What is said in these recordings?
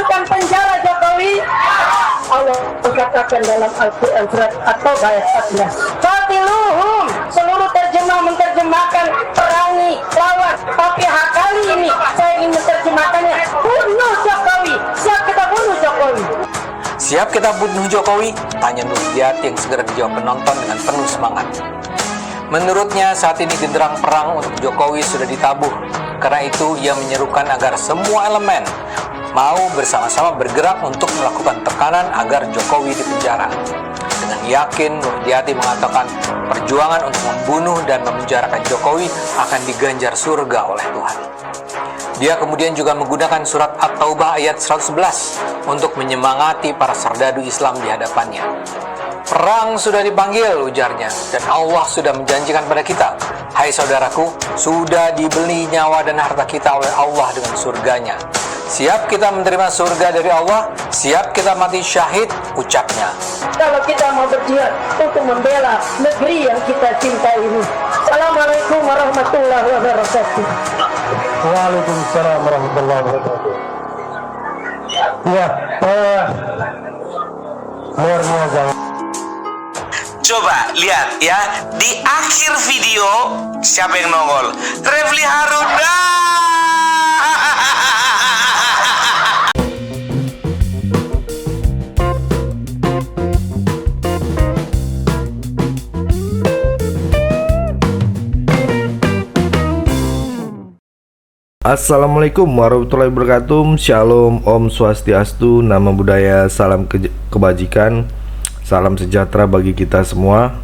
masukkan penjara Jokowi? Allah katakan dalam Al-Quran surat At-Taubah ayat 14. Qatiluhum, seluruh terjemah menerjemahkan perangi, lawan. Tapi kali ini saya ingin menerjemahkannya, bunuh Jokowi. Siap kita bunuh Jokowi. Siap kita bunuh Jokowi? Tanya Nur Hidayati yang segera dijawab penonton dengan penuh semangat. Menurutnya saat ini genderang perang untuk Jokowi sudah ditabuh. Karena itu ia menyerukan agar semua elemen mau bersama-sama bergerak untuk melakukan tekanan agar Jokowi dipenjara. Dengan yakin Nur Hidayati mengatakan perjuangan untuk membunuh dan memenjarakan Jokowi akan diganjar surga oleh Tuhan. Dia kemudian juga menggunakan surat At-Taubah ayat 111 untuk menyemangati para serdadu Islam di hadapannya. Perang sudah dipanggil, ujarnya, dan Allah sudah menjanjikan pada kita, hai saudaraku, sudah dibeli nyawa dan harta kita oleh Allah dengan surganya. Siap kita menerima surga dari Allah, siap kita mati syahid, ucapnya. Kalau kita mau berjihad untuk membela negeri yang kita cintai ini. Assalamualaikum warahmatullahi wabarakatuh. Waalaikumsalam warahmatullahi wabarakatuh. Ya, luar biasa. Coba lihat ya, di akhir video siapa yang nongol? Refli Harun. Assalamualaikum warahmatullahi wabarakatuh. Shalom, Om Swastiastu, Namo Buddhaya, salam kebajikan, salam sejahtera bagi kita semua.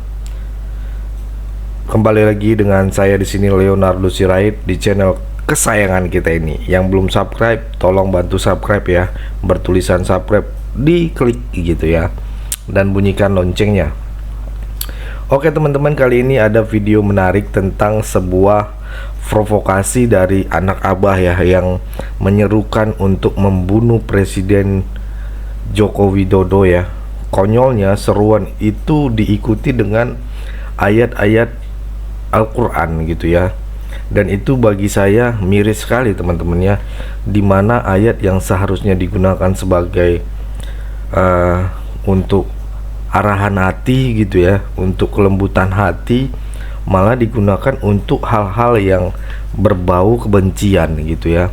Kembali lagi dengan saya di sini Leonardo Sirait di channel kesayangan kita ini. Yang belum subscribe, tolong bantu subscribe ya. Bertulisan subscribe, diklik gitu ya, dan bunyikan loncengnya. Oke teman-teman, kali ini ada video menarik tentang sebuah provokasi dari anak abah ya, yang menyerukan untuk membunuh Presiden Joko Widodo ya. Konyolnya seruan itu diikuti dengan ayat-ayat Al-Quran gitu ya. Dan itu bagi saya miris sekali teman-teman ya, dimana ayat yang seharusnya digunakan sebagai untuk arahan hati gitu ya, untuk kelembutan hati, malah digunakan untuk hal-hal yang berbau kebencian gitu ya,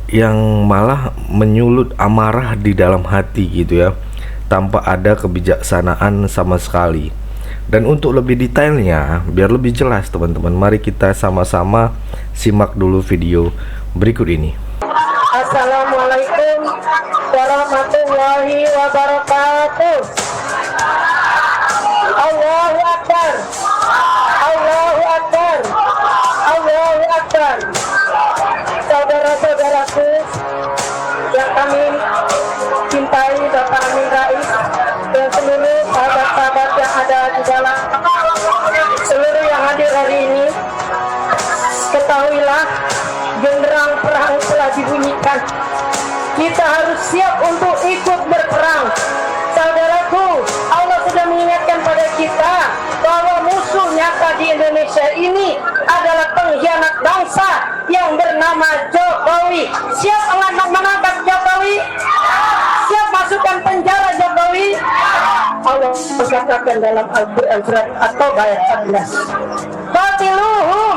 yang malah menyulut amarah di dalam hati gitu ya, tanpa ada kebijaksanaan sama sekali. Dan untuk lebih detailnya, biar lebih jelas teman-teman, mari kita sama-sama simak dulu video berikut ini. Assalamualaikum warahmatullahi wabarakatuh. Allahu Akbar, Allahu Akbar, Allahu Akbar. Saudara-saudaraku yang kami cintai, Bapak Amin Rais dan seluruh sahabat-sahabat yang ada di dalam, seluruh yang hadir hari ini, ketahuilah genderang perang telah dibunyikan. Kita harus siap untuk ikut berperang. Saudaraku, Allah sudah mengingatkan pada kita bahwa musuh nyata di Indonesia ini adalah pengkhianat bangsa yang bernama Jokowi. Siap mengangkat Jokowi? Siap masukkan penjara Jokowi? Allah katakan dalam Al-Quran surat At-Taubah ayat 14. Qatiluhum,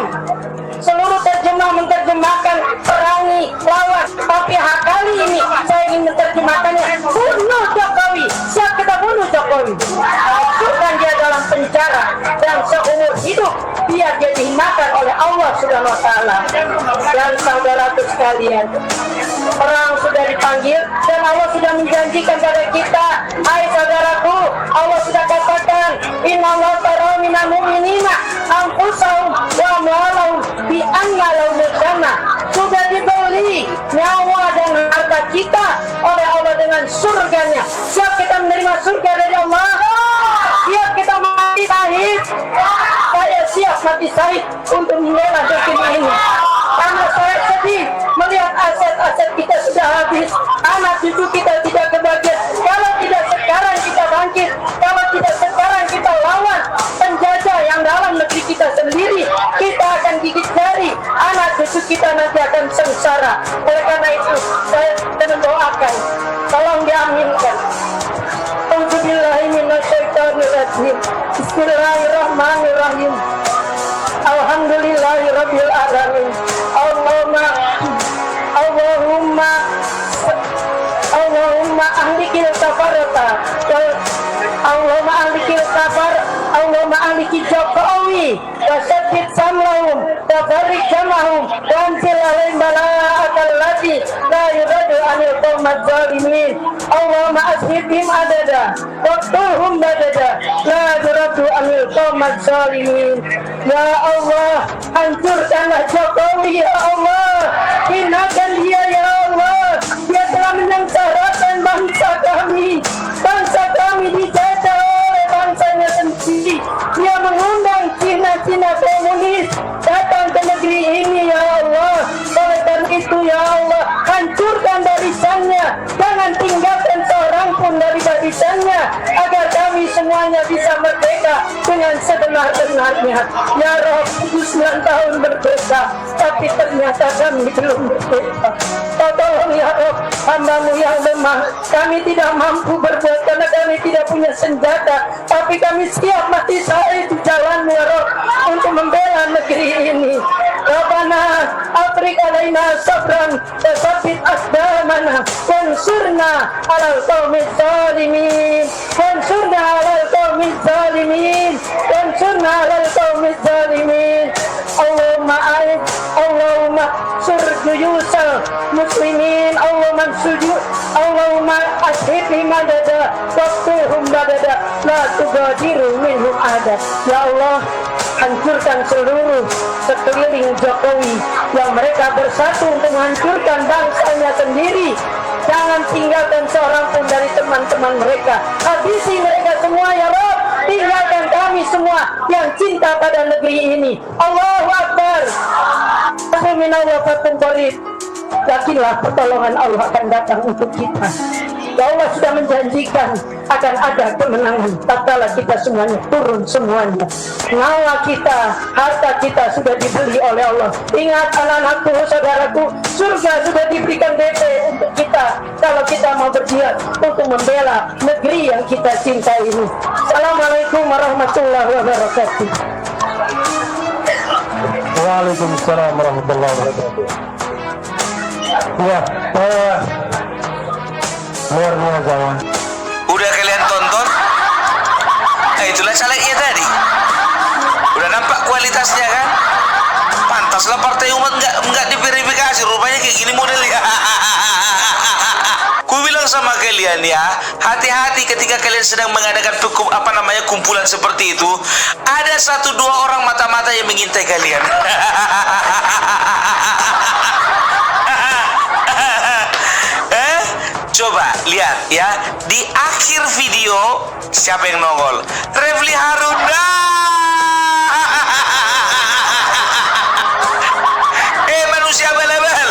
seluruh terjemah menerjemahkan perangi, lawan. Tapi kali ini saya ingin menerjemahkannya, bunuh Jokowi. Siap kita bunuh Jokowi. Masukkan dia dalam penjara dan seumur hidup biar dia dihinakan oleh Allah Subhanahu wa Ta'ala. Dan saudaraku sekalian, perang sudah dipanggil dan Allah sudah menjanjikan pada kita, hai saudaraku, Allah sudah katakan, innallaha tara minal mu'minina anfusahum wa amwalahum bi anna lahumul jannah. Sudah dibeli nyawa dan harta kita oleh Allah dengan surganya. Siap kita menerima surga dari Allah? Siap kita mati syahid? Saya siap mati syahid untuk membela negeri ini. Karena saya sedih melihat aset-aset kita sudah habis, anak cucu kita tidak kebagian. Kalau tidak sekarang kita bangkit, kalau tidak sekarang kita lawan penjajah yang dalam negeri kita sendiri, kita akan gigit jari, anak cucu kita nanti akan sengsara. Oleh karena itu saya mendoakan Rajim. Bismillahirrahmanirrahim. Alhamdulillahirabbil alamin. Allahumma ahlikil kafarata Allahumma ahlikil kafar Allahumma ahliki Jokowi wasaddid samlahum wabarik jamahum wanzil alaihim bala'atal lati la yuradu anil qawmaz zalimin. Allahumma ashibhim adada waqtulhum badada la yuradu anil qawmaz zalimin. Ya Allah, hancurkanlah Jokowi ya Allah, hinakan dia ya Allah. Dia telah menyengsarakan bangsa kami dijajah oleh bangsanya sendiri. Dia mengundang Cina komunis datang ke negeri ini ya Allah. Oleh karena itu ya Allah, hancurkan barisannya, jangan tinggalkan seorang pun dari barisannya, agar kami semuanya bisa merdeka dengan sebenar-benarnya. Ya Rob, 9 tahun merdeka, tapi ternyata kami belum merdeka. Tolong ya Rob, hamba-Mu yang lemah, kami tidak mampu berbuat karena kami tidak punya senjata, tapi kami siap mati syahid di jalan-Mu ya Rob, untuk membela negeri ini. Rabbana afrik alaina sabran wasabbit asdamana wansurna alal qaumiz zalimin wansurna alal qaumiz zalimin wansurna alal qaumiz zalimin. Allahumma surjuyusal muslimin Allahumma ashibhim adada waqtuhum badada la tugadiru minhum ada. Ya Allah, hancurkan seluruh sekeliling Jokowi yang mereka bersatu untuk menghancurkan bangsanya sendiri. Jangan tinggalkan seorang pun dari teman-teman mereka. Habisi mereka semua ya Rabb. Tinggalkan kami semua yang cinta pada negeri ini. Allahu Akbar. Minallah fatun qarib. Yakinlah pertolongan Allah akan datang untuk kita. Allah sudah menjanjikan akan ada kemenangan tatkala kita semuanya turun semuanya. Nyawa kita, harta kita sudah dibeli oleh Allah. Ingat anak-anakku, saudaraku, surga sudah diberikan DP untuk kita kalau kita mau berjihad untuk membela negeri yang kita cintai ini. Assalamualaikum warahmatullahi wabarakatuh. Waalaikumsalam warahmatullahi wabarakatuh. Ya, luar biasa. Udah kalian tonton? Nah, itulah calegnya tadi. Udah nampak kualitasnya kan? Pantaslah Partai Umat nggak diverifikasi. Rupanya kayak gini modelnya. Ku bilang sama kalian ya, hati-hati ketika kalian sedang mengadakan kumpulan seperti itu. Ada 1-2 orang mata-mata yang mengintai kalian. Coba lihat ya, di akhir video siapa yang nongol? Refli Harun. Manusia bal-bal.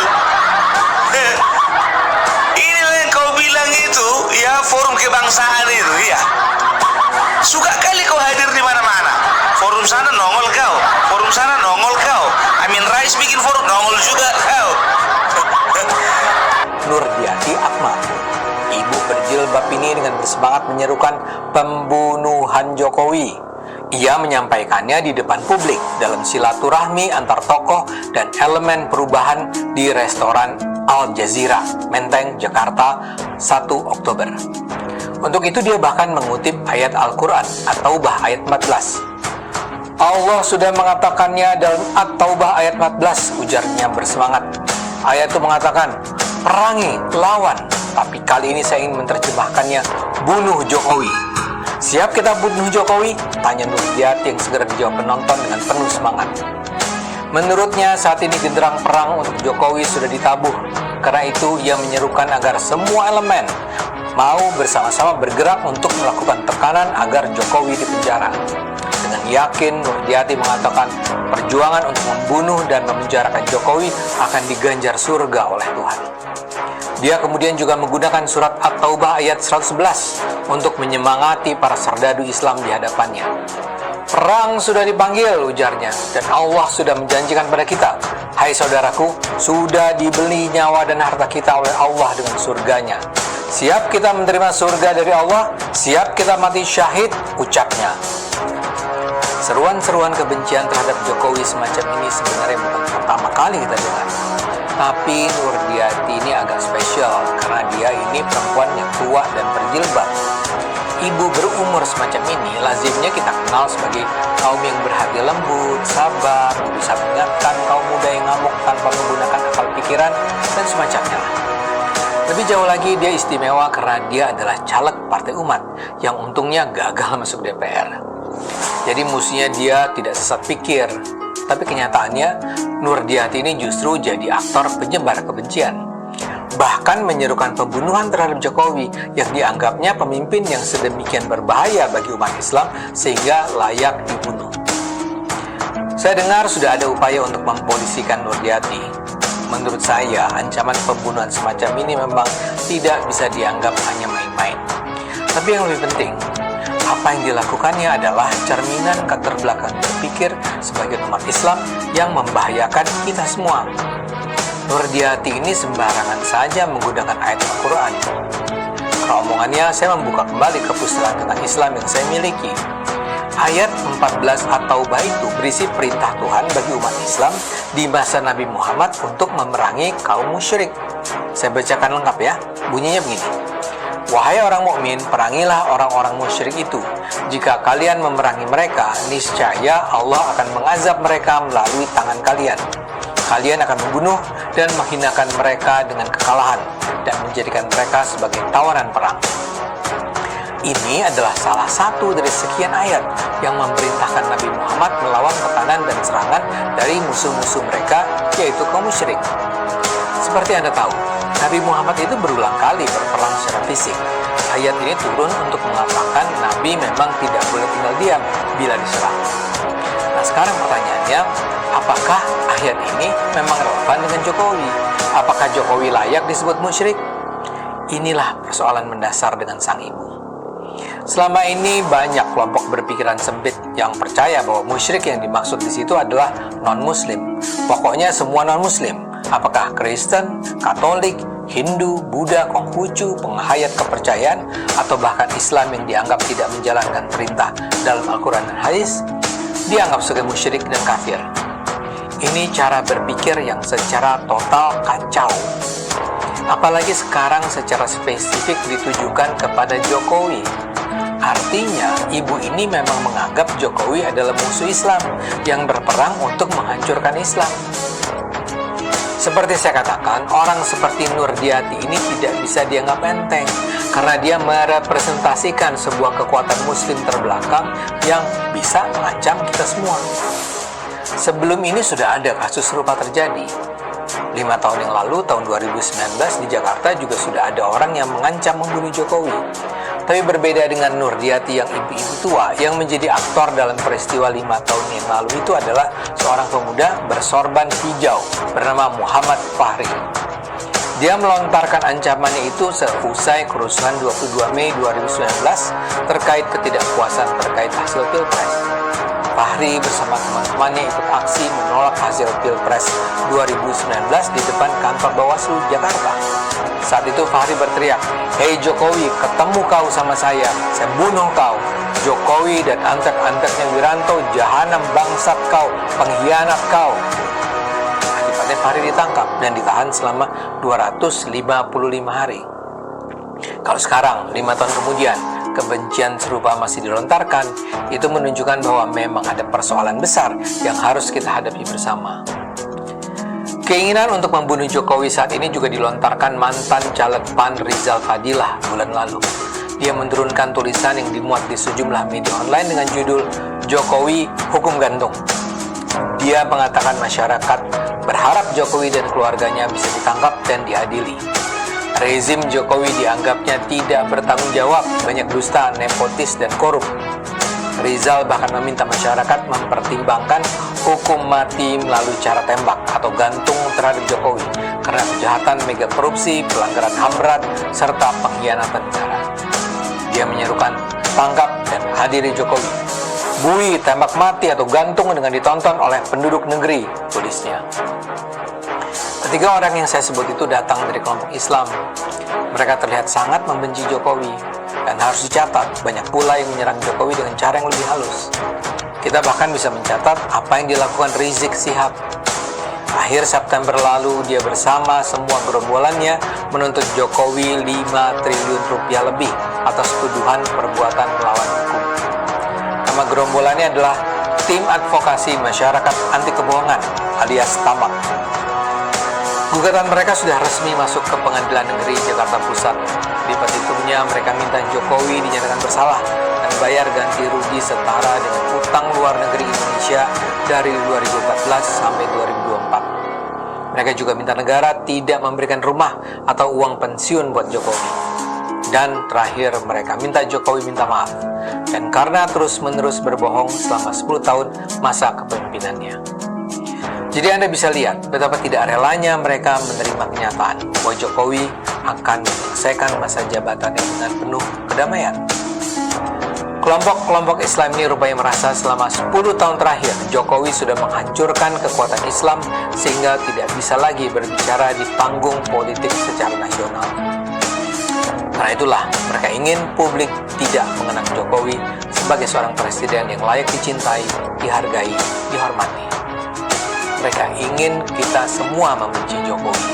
Inilah yang kau bilang itu ya, forum kebangsaan itu ya. Suka kali kau hadir di mana-mana. Forum sana nongol kau, forum sana nongol kau. Amin Rais bikin forum nongol juga kau. Nurdiati Akmal, ibu berjilbab ini dengan bersemangat menyerukan pembunuhan Jokowi. Ia menyampaikannya di depan publik dalam silaturahmi antar tokoh dan elemen perubahan di restoran Al Jazeera, Menteng, Jakarta, 1 Oktober. Untuk itu dia bahkan mengutip ayat Al-Quran At-Taubah ayat 14. Allah sudah mengatakannya dalam At-Taubah ayat 14, ujarnya bersemangat. Ayat itu mengatakan, perangi, lawan, tapi kali ini saya ingin menerjemahkannya, bunuh Jokowi. Siap kita bunuh Jokowi? Tanya Nurdiati yang segera dijawab penonton dengan penuh semangat. Menurutnya saat ini genderang perang untuk Jokowi sudah ditabuh. Karena itu ia menyerukan agar semua elemen mau bersama-sama bergerak untuk melakukan tekanan agar Jokowi dipenjara. Dengan yakin Nurdiati mengatakan perjuangan untuk membunuh dan memenjarakan Jokowi akan diganjar surga oleh Tuhan. Dia kemudian juga menggunakan surat At-Taubah ayat 111 untuk menyemangati para serdadu Islam di hadapannya. Perang sudah dipanggil, ujarnya, dan Allah sudah menjanjikan pada kita, hai saudaraku, sudah dibeli nyawa dan harta kita oleh Allah dengan surganya. Siap kita menerima surga dari Allah, siap kita mati syahid, ucapnya. Seruan-seruan kebencian terhadap Jokowi semacam ini sebenarnya bukan pertama kali kita dengar. Tapi Nurdiati ini agak spesial karena dia ini perempuan yang tua dan berjilbab. Ibu berumur semacam ini lazimnya kita kenal sebagai kaum yang berhati lembut, sabar, bisa mengingatkan kaum muda yang ngamuk tanpa menggunakan akal pikiran, dan semacamnya. Lebih jauh lagi, dia istimewa karena dia adalah caleg Partai Umat yang untungnya gagal masuk DPR. Jadi musuhnya dia tidak sesat pikir, tapi kenyataannya Nurdiati ini justru jadi aktor penyebar kebencian. Bahkan menyerukan pembunuhan terhadap Jokowi yang dianggapnya pemimpin yang sedemikian berbahaya bagi umat Islam sehingga layak dibunuh. Saya dengar sudah ada upaya untuk mempolisikan Nurdiati. Menurut saya, ancaman pembunuhan semacam ini memang tidak bisa dianggap hanya main-main. Tapi yang lebih penting, apa yang dilakukannya adalah cerminan keterbelakangan berpikir sebagai umat Islam yang membahayakan kita semua. Nurdiati ini sembarangan saja menggunakan ayat Al-Quran. Karena omongannya, saya membuka kembali kepustakaan tentang Islam yang saya miliki. Ayat 14 At-Taubah itu berisi perintah Tuhan bagi umat Islam di masa Nabi Muhammad untuk memerangi kaum musyrik. Saya bacakan lengkap ya. Bunyinya begini. Wahai orang mukmin, perangilah orang-orang musyrik itu. Jika kalian memerangi mereka, niscaya Allah akan mengazab mereka melalui tangan kalian. Kalian akan membunuh dan menghinakan mereka dengan kekalahan dan menjadikan mereka sebagai tawanan perang. Ini adalah salah satu dari sekian ayat yang memerintahkan Nabi Muhammad melawan tekanan dan serangan dari musuh-musuh mereka, yaitu kaum musyrik. Seperti Anda tahu, Nabi Muhammad itu berulang kali berperang secara fisik. Ayat ini turun untuk mengatakan Nabi memang tidak boleh tinggal diam bila diserang. Nah, sekarang pertanyaannya, apakah ayat ini memang relevan dengan Jokowi? Apakah Jokowi layak disebut musyrik? Inilah persoalan mendasar dengan sang ibu. Selama ini banyak kelompok berpikiran sempit yang percaya bahwa musyrik yang dimaksud di situ adalah non-muslim. Pokoknya semua non-muslim, apakah Kristen, Katolik, Hindu, Buddha, Konghucu, penghayat kepercayaan, atau bahkan Islam yang dianggap tidak menjalankan perintah dalam Al-Quran dan Hadis, dianggap sebagai musyrik dan kafir. Ini cara berpikir yang secara total kacau. Apalagi sekarang secara spesifik ditujukan kepada Jokowi. Artinya, ibu ini memang menganggap Jokowi adalah musuh Islam yang berperang untuk menghancurkan Islam. Seperti saya katakan, orang seperti Nurdiati ini tidak bisa dianggap enteng karena dia merepresentasikan sebuah kekuatan muslim terbelakang yang bisa mengancam kita semua. Sebelum ini sudah ada kasus serupa terjadi. 5 tahun yang lalu, tahun 2019, di Jakarta juga sudah ada orang yang mengancam membunuh Jokowi. Tapi berbeda dengan Nurdiati yang ibu-ibu tua, yang menjadi aktor dalam peristiwa 5 tahun yang lalu itu adalah seorang pemuda bersorban hijau bernama Muhammad Fahri. Dia melontarkan ancamannya itu seusai kerusuhan 22 Mei 2019 terkait ketidakpuasan terkait hasil Pilpres. Fahri bersama teman-temannya ikut aksi menolak hasil Pilpres 2019 di depan kantor Bawaslu Jakarta. Saat itu Fahri berteriak, "Hei Jokowi, ketemu kau sama saya bunuh kau. Jokowi dan antek-anteknya Wiranto, jahanam bangsat kau, pengkhianat kau." Akibatnya Fahri ditangkap dan ditahan selama 255 hari. Kalau sekarang, 5 tahun kemudian, kebencian serupa masih dilontarkan, itu menunjukkan bahwa memang ada persoalan besar yang harus kita hadapi bersama. Keinginan untuk membunuh Jokowi saat ini juga dilontarkan mantan caleg PAN Rizal Fadilah bulan lalu. Dia menurunkan tulisan yang dimuat di sejumlah media online dengan judul "Jokowi Hukum Gantung". Dia mengatakan masyarakat berharap Jokowi dan keluarganya bisa ditangkap dan diadili. Rezim Jokowi dianggapnya tidak bertanggung jawab, banyak dusta, nepotis, dan korup. Rizal bahkan meminta masyarakat mempertimbangkan hukum mati melalui cara tembak atau gantung terhadap Jokowi karena kejahatan mega korupsi, pelanggaran HAM berat, serta pengkhianatan negara. Dia menyerukan, tangkap dan hadiri Jokowi. Bui, tembak mati atau gantung dengan ditonton oleh penduduk negeri, tulisnya. Ketiga orang yang saya sebut itu datang dari kelompok Islam. Mereka terlihat sangat membenci Jokowi, dan harus dicatat, banyak pula yang menyerang Jokowi dengan cara yang lebih halus. Kita bahkan bisa mencatat apa yang dilakukan Rizik Syihab. Akhir September lalu, dia bersama semua gerombolannya menuntut Jokowi 5 triliun rupiah lebih atas tuduhan perbuatan melawan hukum. Nama gerombolannya adalah Tim Advokasi Masyarakat Anti Kebohongan alias TAMAK. Gugatan mereka sudah resmi masuk ke Pengadilan Negeri Jakarta Pusat. Di petitumnya mereka minta Jokowi dinyatakan bersalah dan bayar ganti rugi setara dengan utang luar negeri Indonesia dari 2014 sampai 2024. Mereka juga minta negara tidak memberikan rumah atau uang pensiun buat Jokowi. Dan terakhir mereka minta Jokowi minta maaf. Dan karena terus-menerus berbohong selama 10 tahun masa kepemimpinannya. Jadi Anda bisa lihat betapa tidak relanya mereka menerima kenyataan bahwa Jokowi akan menyelesaikan masa jabatannya dengan penuh kedamaian. Kelompok-kelompok Islam ini rupanya merasa selama 10 tahun terakhir Jokowi sudah menghancurkan kekuatan Islam sehingga tidak bisa lagi berbicara di panggung politik secara nasional. Karena itulah mereka ingin publik tidak mengenang Jokowi sebagai seorang presiden yang layak dicintai, dihargai, dihormati. Mereka ingin kita semua membenci Jokowi.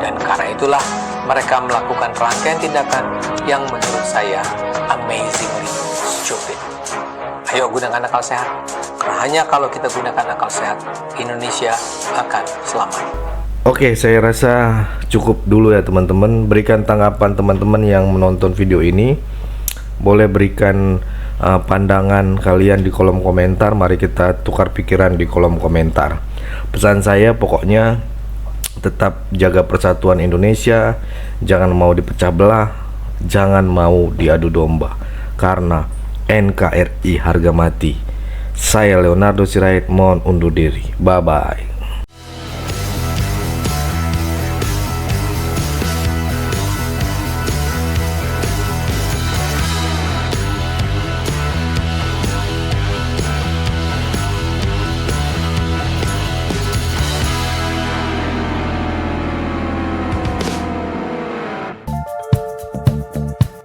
Dan karena itulah mereka melakukan rangkaian tindakan yang menurut saya amazingly stupid. Ayo gunakan akal sehat. Karena hanya kalau kita gunakan akal sehat, Indonesia akan selamat. Oke, saya rasa cukup dulu ya teman-teman. Berikan tanggapan teman-teman yang menonton video ini. Boleh berikan pandangan kalian di kolom komentar. Mari kita tukar pikiran di kolom komentar. Pesan saya pokoknya tetap jaga persatuan Indonesia. Jangan mau dipecah belah, jangan mau diadu domba. Karena NKRI harga mati. Saya Leonardo Sirait mohon undur diri. Bye-bye.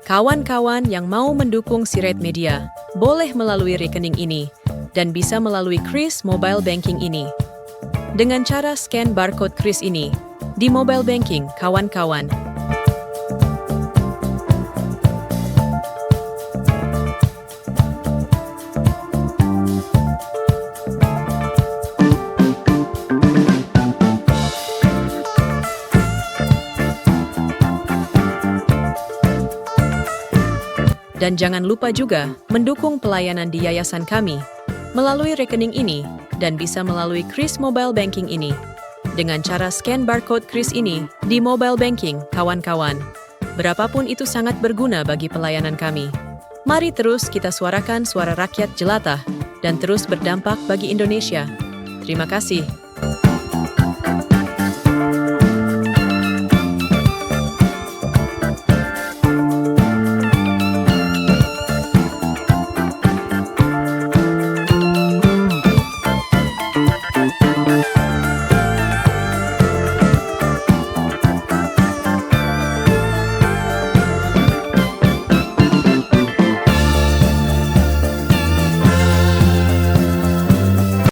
Kawan-kawan yang mau mendukung Sirait Media, boleh melalui rekening ini dan bisa melalui Kris Mobile Banking ini. Dengan cara scan barcode Kris ini di mobile banking, kawan-kawan. Dan jangan lupa juga mendukung pelayanan di yayasan kami melalui rekening ini dan bisa melalui Kris Mobile Banking ini. Dengan cara scan barcode Kris ini di mobile banking, kawan-kawan. Berapapun itu sangat berguna bagi pelayanan kami. Mari terus kita suarakan suara rakyat jelata dan terus berdampak bagi Indonesia. Terima kasih.